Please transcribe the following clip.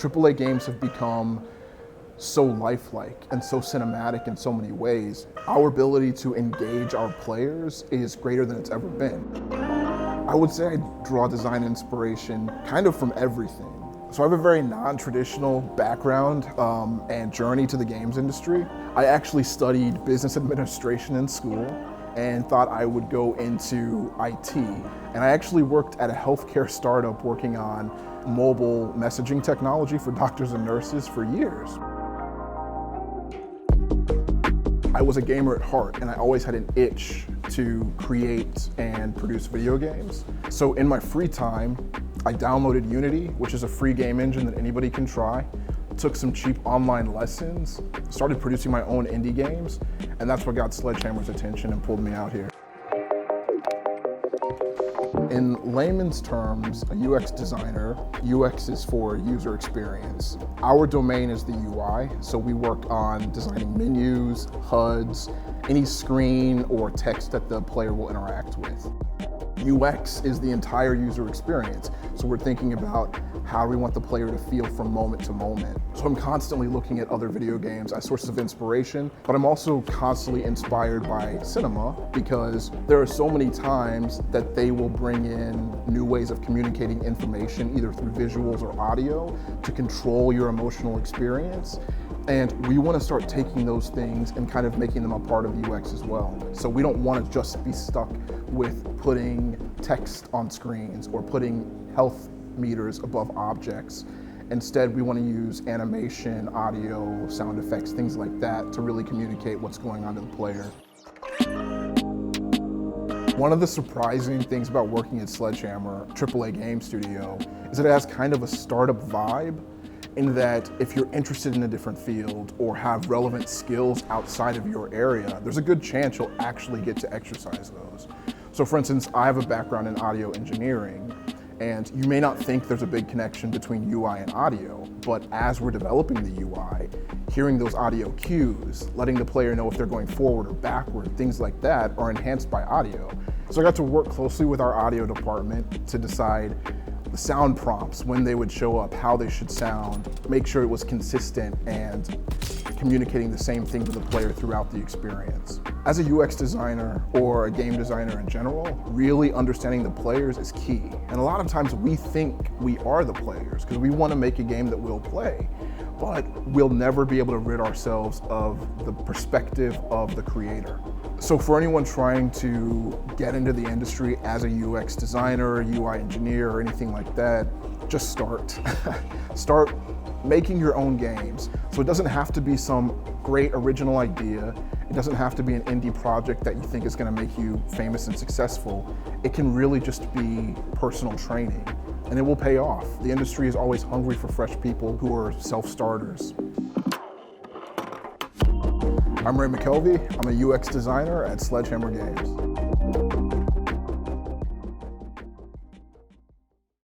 AAA games have become so lifelike and so cinematic in so many ways. Our ability to engage our players is greater than it's ever been. I would say I draw design inspiration kind of from everything. So I have a very non-traditional background and journey to the games industry. I actually studied business administration in school and thought I would go into IT. And I actually worked at a healthcare startup working on mobile messaging technology for doctors and nurses for years. I was a gamer at heart, and I always had an itch to create and produce video games. So in my free time, I downloaded Unity, which is a free game engine that anybody can try, took some cheap online lessons, started producing my own indie games, and that's what got Sledgehammer's attention and pulled me out here. In layman's terms, a UX designer, UX is for user experience. Our domain is the UI, so we work on designing menus, HUDs, any screen or text that the player will interact with. UX is the entire user experience. So we're thinking about how we want the player to feel from moment to moment. So I'm constantly looking at other video games as sources of inspiration, but I'm also constantly inspired by cinema because there are so many times that they will bring in new ways of communicating information, either through visuals or audio, to control your emotional experience. And we want to start taking those things and kind of making them a part of UX as well. So we don't want to just be stuck with putting text on screens or putting health meters above objects. Instead, we want to use animation, audio, sound effects, things like that to really communicate what's going on to the player. One of the surprising things about working at Sledgehammer, AAA game studio, is that it has kind of a startup vibe, in that if you're interested in a different field or have relevant skills outside of your area, there's a good chance you'll actually get to exercise those. So for instance, I have a background in audio engineering, and you may not think there's a big connection between UI and audio, but as we're developing the UI, hearing those audio cues, letting the player know if they're going forward or backward, things like that are enhanced by audio. So I got to work closely with our audio department to decide the sound prompts, when they would show up, how they should sound, make sure it was consistent and communicating the same thing to the player throughout the experience. As a UX designer or a game designer in general, really understanding the players is key. And a lot of times we think we are the players because we want to make a game that we'll play, but we'll never be able to rid ourselves of the perspective of the creator. So for anyone trying to get into the industry as a UX designer, UI engineer, or anything like that, just start. Start making your own games. So it doesn't have to be some great original idea. It doesn't have to be an indie project that you think is going to make you famous and successful. It can really just be personal training, and it will pay off. The industry is always hungry for fresh people who are self-starters. I'm McKelvy. I'm a UX designer at Sledgehammer Games.